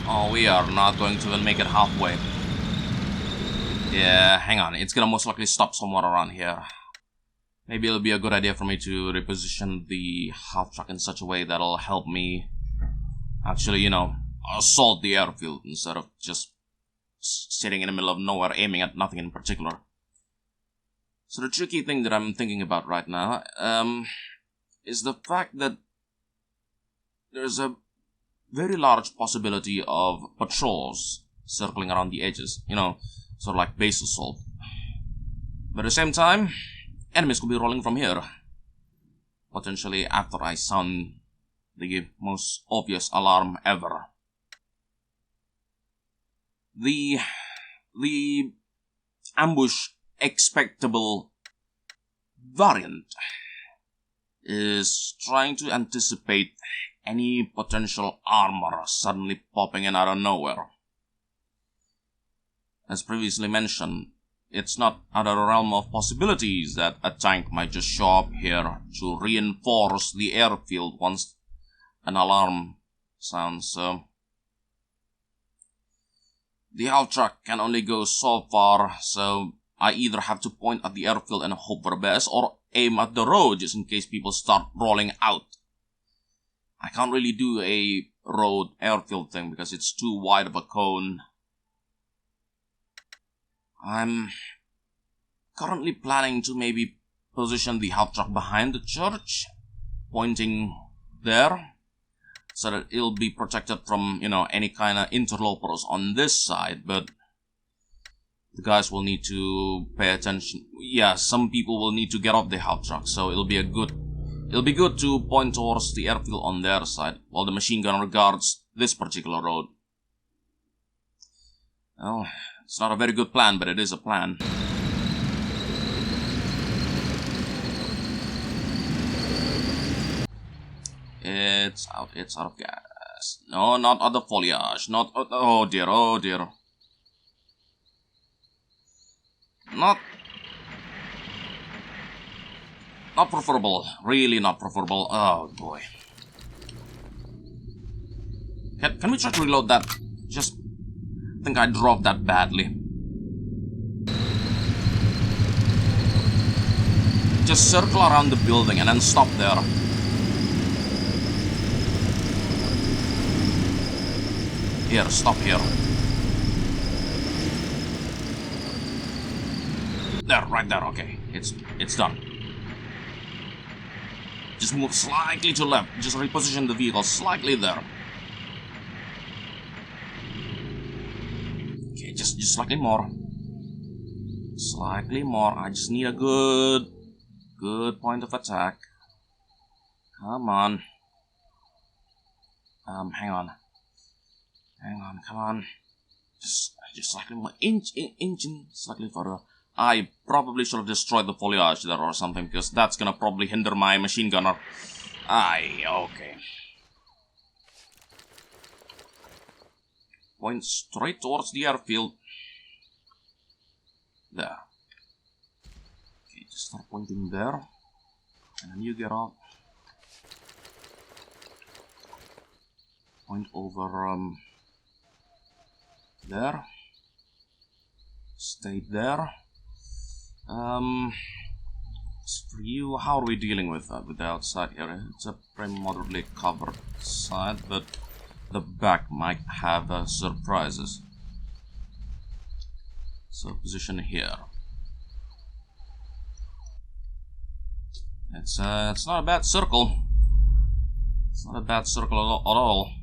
Oh, we are not going to even make it halfway. Yeah, hang on. It's gonna most likely stop somewhere around here. Maybe it'll be a good idea for me to reposition the half-track in such a way that'll help me actually, you know, assault the airfield instead of just sitting in the middle of nowhere aiming at nothing in particular. So the tricky thing that I'm thinking about right now is the fact that there's a very large possibility of patrols circling around the edges, you know, sort of like base assault. But at the same time, enemies could be rolling from here, potentially after I sound the most obvious alarm ever. The ambush expectable variant is trying to anticipate any potential armor suddenly popping in out of nowhere. As previously mentioned, it's not out of the realm of possibilities that a tank might just show up here to reinforce the airfield once an alarm sounds. So the half-track can only go so far, so I either have to point at the airfield and hope for the best, or aim at the road just in case people start rolling out. I can't really do a road airfield thing because it's too wide of a cone. I'm currently planning to maybe position the half-track behind the church, pointing there, so that it'll be protected from, you know, any kind of interlopers on this side, but the guys will need to pay attention. Yeah, some people will need to get off the half-track, so it'll be good to point towards the airfield on their side, while the machine gunner guards this particular road. Well, it's not a very good plan, but it is a plan. It's out of gas. No, not other foliage. Not, oh dear. Not preferable. Really not preferable. Oh boy. Can we try to reload that? Just think I dropped that badly. Just circle around the building and then stop there. Here, stop here. There, right there, okay. It's done. Just move slightly to left. Just reposition the vehicle slightly there. Okay, just slightly more. Slightly more. I just need a good point of attack. Come on. Hang on, come on. Just slightly more. Inch slightly further. I probably should have destroyed the foliage there or something, because that's gonna probably hinder my machine gunner. Okay. Point straight towards the airfield. There. Okay, just start pointing there. And then you get off. Point over, there. Stay there. For you, how are we dealing with the outside here? It's a pretty moderately covered side, but the back might have surprises. So position here. It's not a bad circle. It's not a bad circle at all.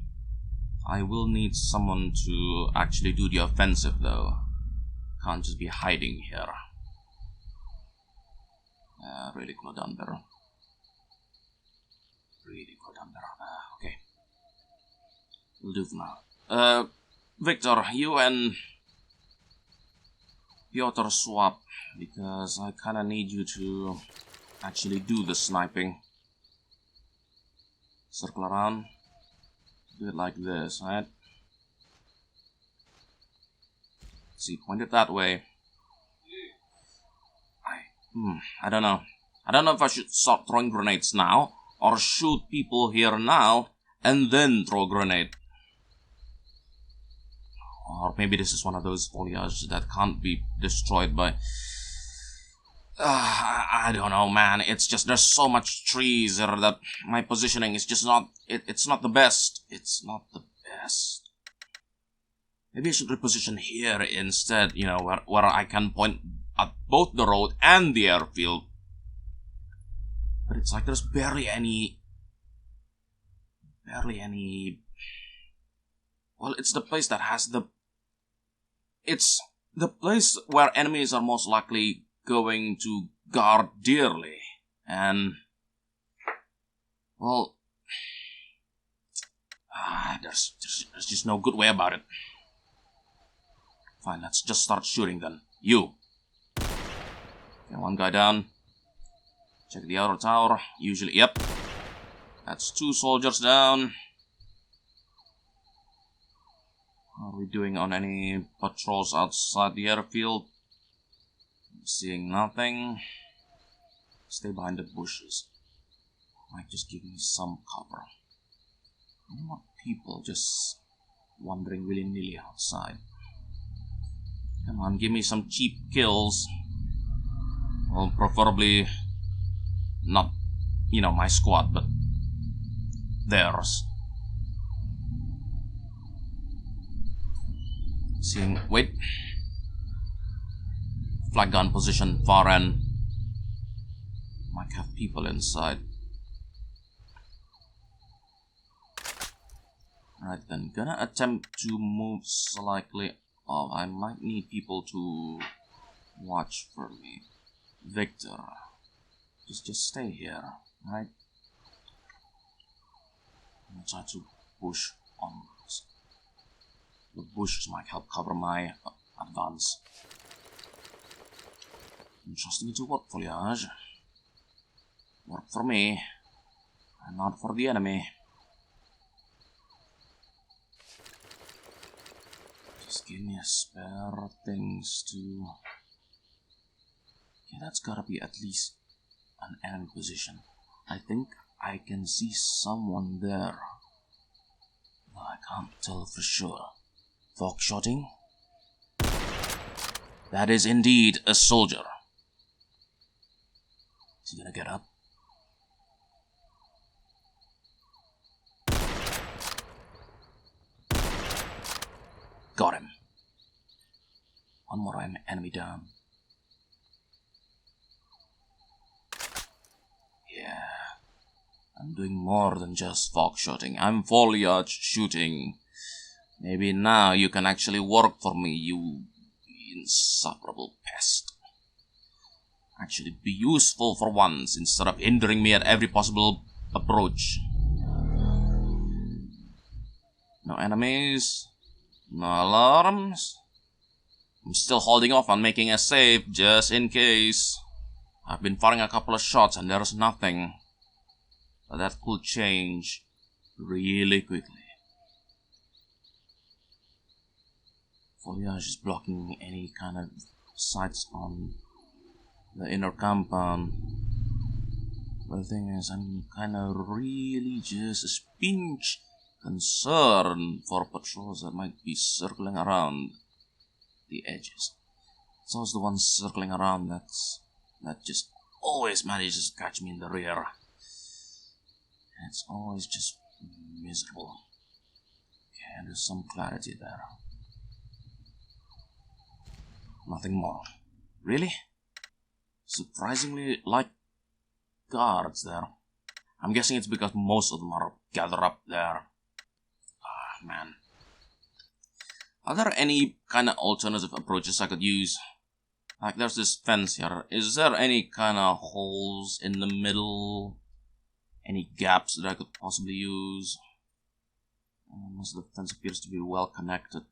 I will need someone to actually do the offensive, though. Can't just be hiding here. Really could have done better. Okay. Will do for now. Victor, you and Piotr swap, because I kinda need you to actually do the sniping. Circle around. Do it like this, right? See, point it that way. I don't know. I don't know if I should start throwing grenades now, or shoot people here now, and then throw a grenade. Or maybe this is one of those foliage that can't be destroyed by... I don't know, man. It's just there's so much trees there that my positioning is just not... It's not the best. It's not the best. Maybe I should reposition here instead, you know, where I can point at both the road and the airfield. But it's like there's barely any... Well, it's the place that has the... It's the place where enemies are most likely going to guard dearly. And... Well... There's just no good way about it. Fine, let's just start shooting then. You. Okay, one guy down. Check the outer tower. Usually, yep. That's 2 soldiers down. Are we doing on any patrols outside the airfield? I'm seeing nothing. Stay behind the bushes. Might just give me some cover. I don't want people just wandering willy-nilly outside. Come on, give me some cheap kills. Well, preferably not, you know, my squad, but theirs. Seeing, wait. Flag gun position, far end. Might have people inside. Alright then, gonna attempt to move slightly. Oh, I might need people to watch for me. Victor, just stay here, right? I'm gonna try to push onwards. The bushes might help cover my advance. I'm trusting it to work, foliage. Work for me, and not for the enemy. Just give me a spare things to... Okay, that's gotta be at least an enemy position. I think I can see someone there. But I can't tell for sure. Fog shotting? That is indeed a soldier. Is he gonna get up? Got him. One more enemy down. Yeah. I'm doing more than just fog shooting. I'm foliage shooting. Maybe now you can actually work for me, you insufferable pest. Actually be useful for once instead of hindering me at every possible approach. No enemies. No alarms. I'm still holding off on making a save just in case. I've been firing a couple of shots and there's nothing. But that could change really quickly. Foliage is blocking any kind of sights on the inner compound. But the thing is, I'm kind of really just a pinch concerned for patrols that might be circling around the edges. It's always the ones circling around that just always manages to catch me in the rear. It's always just miserable. Okay, there's some clarity there. Nothing more. Really? Surprisingly like guards there. I'm guessing it's because most of them are gathered up there. Ah, man. Are there any kind of alternative approaches I could use? Like there's this fence here. Is there any kind of holes in the middle? Any gaps that I could possibly use? Most of the fence appears to be well connected.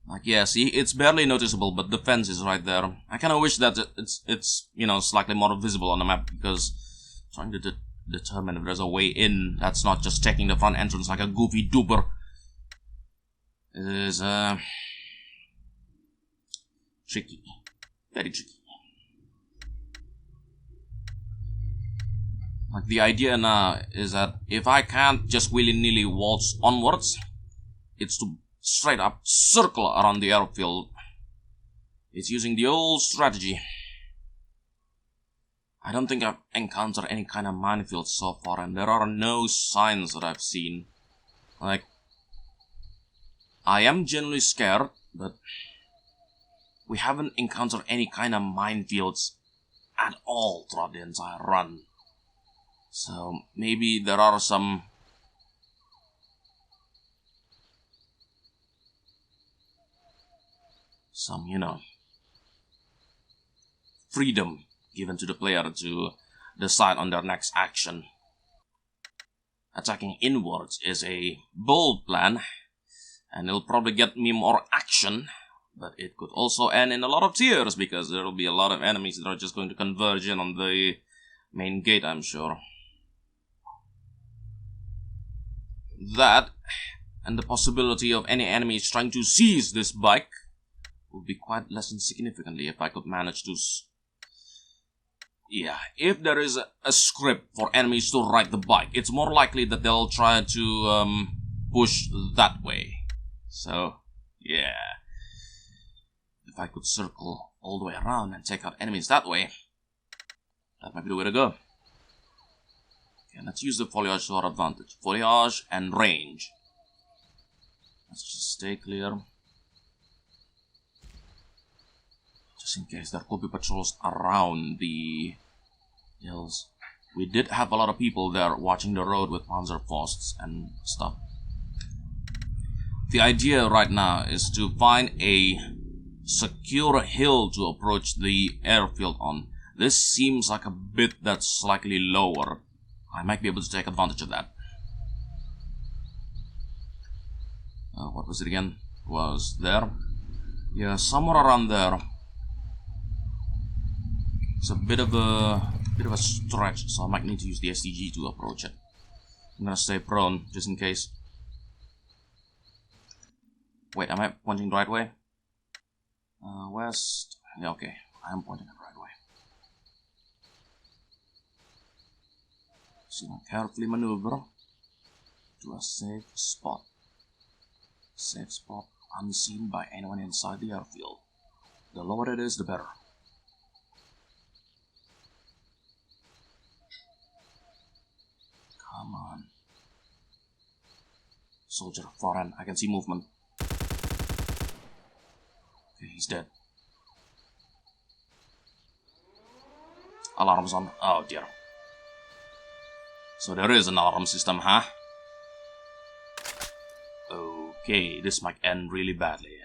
Like, yeah, see, it's barely noticeable, but the fence is right there. I kind of wish that it's you know, slightly more visible on the map, because trying to determine if there's a way in that's not just taking the front entrance like a goofy duper is, tricky. Very tricky. Like, the idea now is that if I can't just willy-nilly waltz onwards, it's to straight up circle around the airfield. It's using the old strategy. I don't think I've encountered any kind of minefield so far, and there are no signs that I've seen. Like, I am genuinely scared, but we haven't encountered any kind of minefields at all throughout the entire run. So maybe there are some freedom given to the player to decide on their next action. Attacking inwards is a bold plan, and it'll probably get me more action, but it could also end in a lot of tears, because there will be a lot of enemies that are just going to converge in on the main gate, I'm sure. That, and the possibility of any enemies trying to seize this bike, would be quite lessened significantly if I could manage to... Yeah, if there is a script for enemies to ride the bike, it's more likely that they'll try to push that way. So, yeah. If I could circle all the way around and take out enemies that way, that might be the way to go. Okay, let's use the foliage to our advantage. Foliage and range. Let's just stay clear. Just in case there could be patrols around the hills. We did have a lot of people there watching the road with Panzerfausts and stuff. The idea right now is to find a secure hill to approach the airfield on. This seems like a bit that's slightly lower. I might be able to take advantage of that. What was it again? Was there? Yeah, somewhere around there. It's a bit of a stretch, so I might need to use the STG to approach it. I'm gonna stay prone just in case. Wait, am I pointing the right way? West. Yeah, okay. I am pointing the right way. So carefully maneuver to a safe spot. Safe spot unseen by anyone inside the airfield. The lower it is, the better. Come on. Soldier, far end. I can see movement. Okay, he's dead. Alarm's on. Oh dear. So there is an alarm system, huh? Okay, this might end really badly.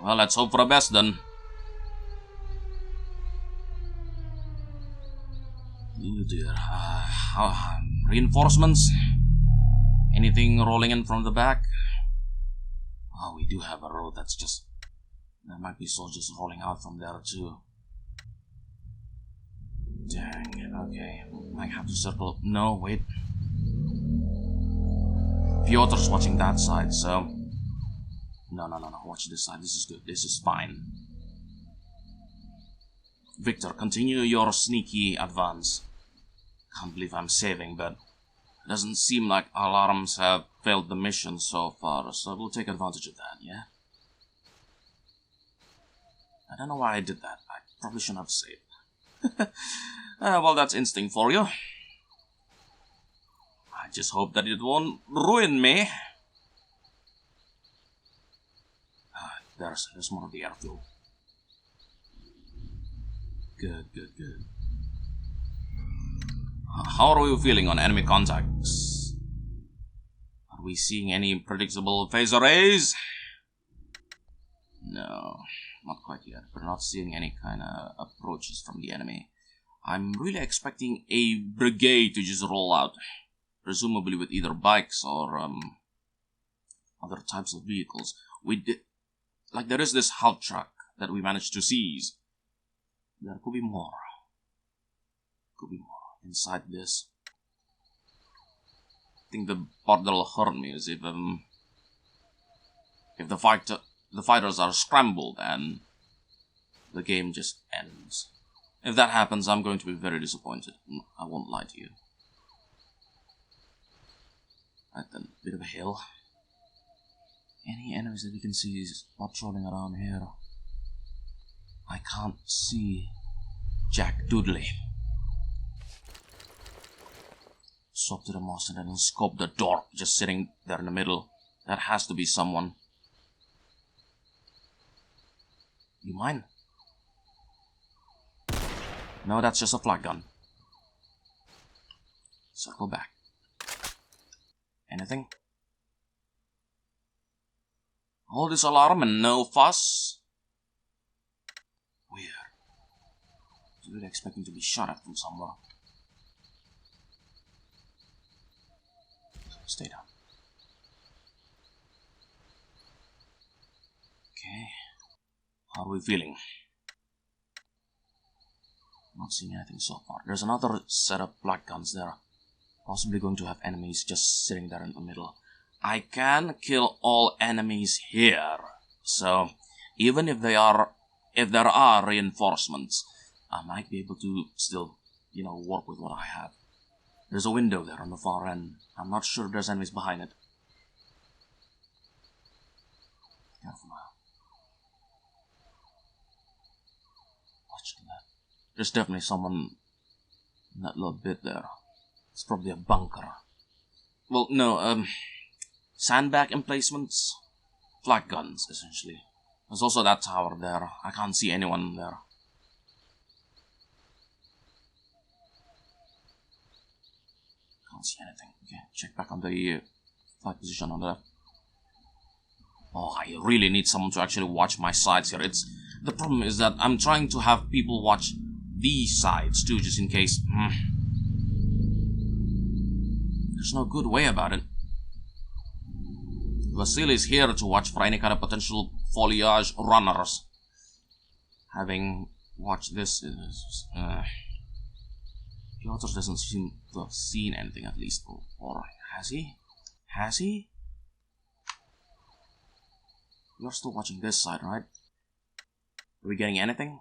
Well, let's hope for the best then. Oh dear. Reinforcements? Anything rolling in from the back? Oh, we do have a road that's just... There might be soldiers rolling out from there too. Dang, okay. Might have to circle... No, wait. Piotr's watching that side, so... No. Watch this side. This is good. This is fine. Victor, continue your sneaky advance. Can't believe I'm saving, but... It doesn't seem like alarms have failed the mission so far, so we'll take advantage of that, yeah? I don't know why I did that. I probably shouldn't have saved. Well, that's instinct for you. I just hope that it won't ruin me. There's more of the airfield. Good. How are we feeling on enemy contacts? Are we seeing any predictable phase arrays? No, not quite yet. We're not seeing any kind of approaches from the enemy. I'm really expecting a brigade to just roll out. Presumably with either bikes or other types of vehicles. Like there is this halftrack that we managed to seize. There could be more. Inside this. I think the part that'll hurt me is if the fighters are scrambled and the game just ends. If that happens, I'm going to be very disappointed. I won't lie to you. Right then, bit of a hill. Any enemies that we can see is patrolling around here? I can't see Jack Doodley. Swap to the moss and then scope the door just sitting there in the middle. That has to be someone. You mind? No, that's just a flat gun. Circle back. Anything? All this alarm and no fuss? Weird. I was really expecting to be shot at from somewhere. Stay down. Okay. How are we feeling? Not seeing anything so far. There's another set of black guns there. Possibly going to have enemies just sitting there in the middle. I can kill all enemies here. So, even if there are reinforcements, I might be able to still, work with what I have. There's a window there on the far end. I'm not sure if there's enemies behind it. Careful now. Watch the left. There's definitely someone in that little bit there. It's probably a bunker. Well, no, sandbag emplacements. Flak guns, essentially. There's also that tower there. I can't see anyone there. Can't see anything. Okay, check back on the flag position on the left. Oh, I really need someone to actually watch my sides here. The problem is that I'm trying to have people watch these sides too, just in case. There's no good way about it. Vasily is here to watch for any kind of potential foliage runners. Having watched this, Piotr doesn't seem to have seen anything at least. Or has he? Has he? You're still watching this side, right? Are we getting anything?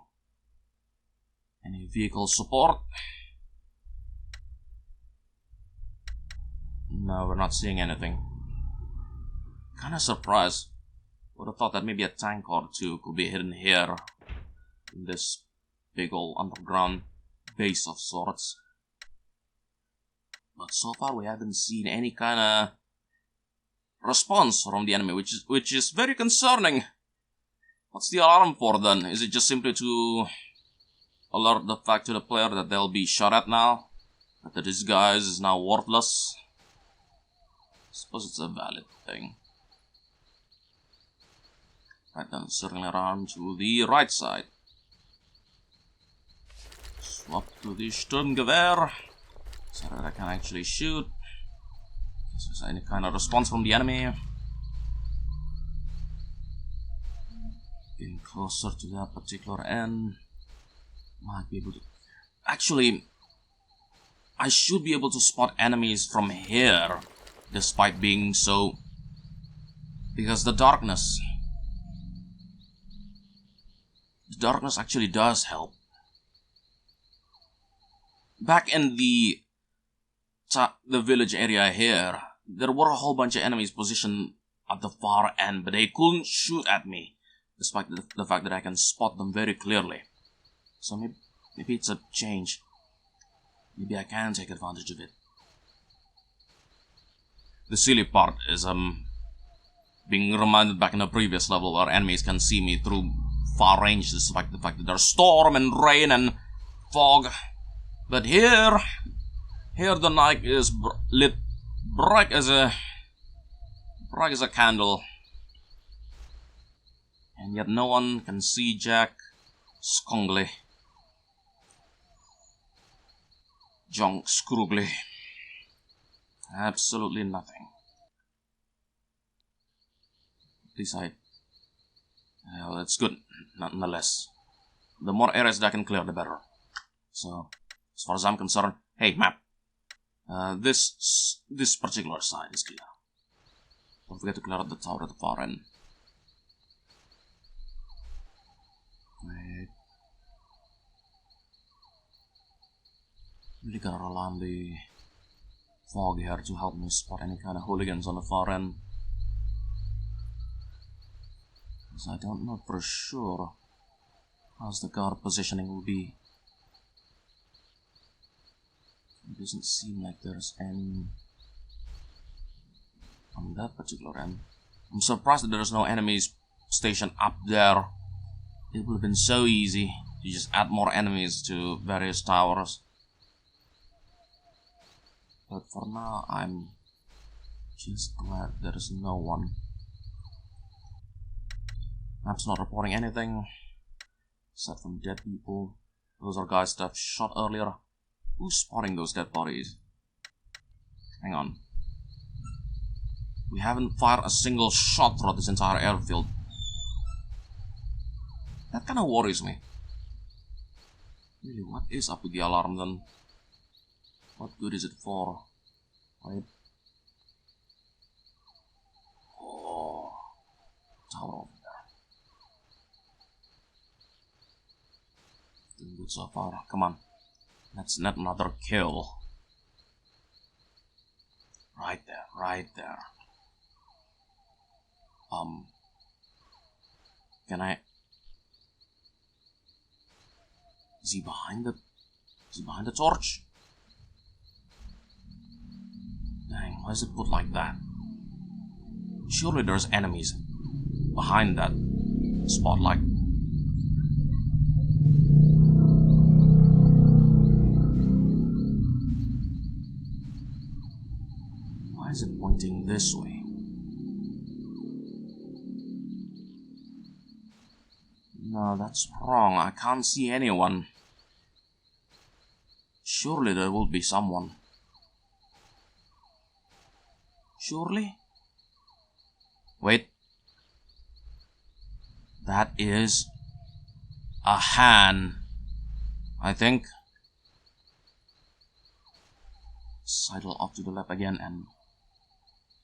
Any vehicle support? No, we're not seeing anything. Kinda surprised. Would have thought that maybe a tank or two could be hidden here. In this big old underground base of sorts. But so far we haven't seen any kinda response from the enemy, which is very concerning. What's the alarm for then? Is it just simply to alert the fact to the player that they'll be shot at now? That the disguise is now worthless? I suppose it's a valid thing. Right then, circling around to the right side. Swap to the Sturmgewehr so that I can actually shoot. Is there any kind of response from the enemy? Getting closer to that particular end. Might be able to... Actually, I should be able to spot enemies from here, despite being so... Because the darkness actually does help. Back in the village area here, there were a whole bunch of enemies positioned at the far end, but they couldn't shoot at me, despite the fact that I can spot them very clearly. So maybe it's a change. Maybe I can take advantage of it. The silly part is being reminded back in the previous level where enemies can see me through far range, despite the fact that there's storm and rain and fog. But here the night is lit bright as a candle, and yet no one can see Jack Skongly, John Scrugly. Absolutely nothing. At least well, that's good, nonetheless. The more areas that I can clear, the better. So, as far as I'm concerned, hey, map. This particular side is clear. Don't forget to clear up the tower at the far end. Wait. Really gotta rely on the fog here to help me spot any kind of hooligans on the far end. Because I don't know for sure how's the guard positioning will be. It doesn't seem like there's any on that particular end. I'm surprised that there's no enemies stationed up there. It would have been so easy to just add more enemies to various towers. But for now, I'm just glad there is no one. Map's not reporting anything, aside from dead people. Those are guys that I've shot earlier. Who's spotting those dead bodies? Hang on. We haven't fired a single shot throughout this entire airfield. That kind of worries me. Really, what is up with the alarm then? What good is it for? Wait. Oh, tower over there. Doing good so far. Come on. Let's net another kill. Right there, right there. Can I... Is he behind the torch? Dang, why is it put like that? Surely there's enemies behind that spotlight. Why is it pointing this way? No, that's wrong. I can't see anyone. Surely there will be someone. Surely? Wait. That is a hand, I think. Sidle off to the left again and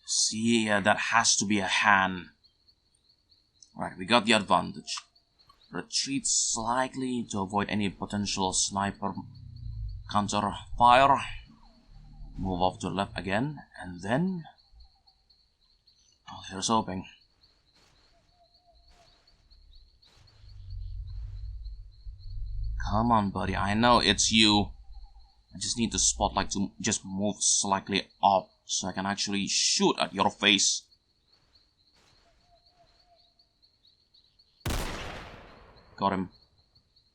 see, yeah, that has to be a hand. Right, we got the advantage. Retreat slightly to avoid any potential sniper counter fire. Move off to the left again, and then... Oh, here's hoping. Come on, buddy, I know it's you. I just need the spotlight to just move slightly up so I can actually shoot at your face. Got him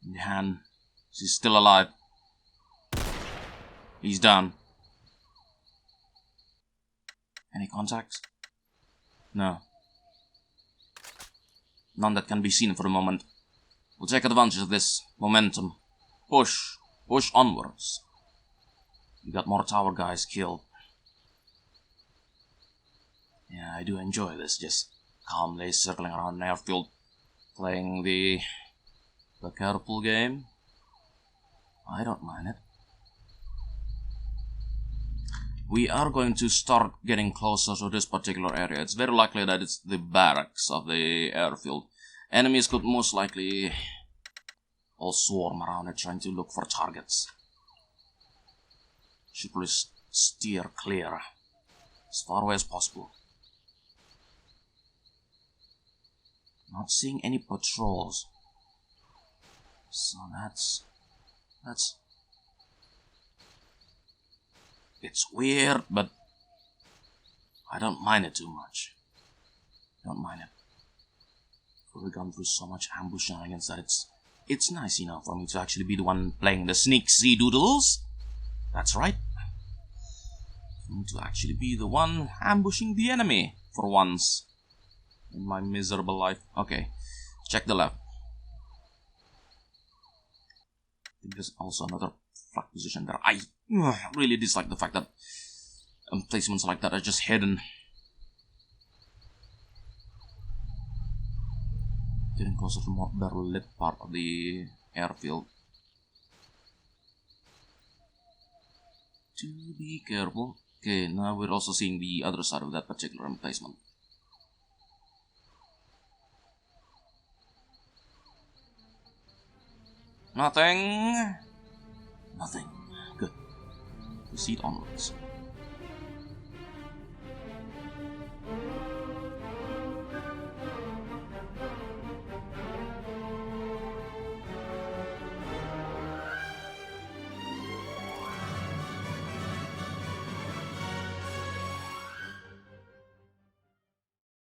in the hand. He's still alive. He's down. Any contacts? No. None that can be seen for the moment. We'll take advantage of this momentum. Push. Push onwards. We got more tower guys killed. Yeah, I do enjoy this, just calmly circling around an airfield, playing the careful game. I don't mind it. We are going to start getting closer to this particular area. It's very likely that it's the barracks of the airfield. Enemies could most likely all swarm around it trying to look for targets. Should probably steer clear as far away as possible. Not seeing any patrols. So that's... It's weird, but I don't mind it too much. Don't mind it. We've gone through so much ambush shenanigans that it's nice, you know, for me to actually be the one playing the sneaksy doodles. That's right. For me to actually be the one ambushing the enemy for once in my miserable life. Okay, check the left. I think there's also another flag position there. I really dislike the fact that placements like that are just hidden. Getting closer to more better lit part of the airfield. To be careful. Okay, now we're also seeing the other side of that particular emplacement. Nothing. Nothing. Good. proceed onwards.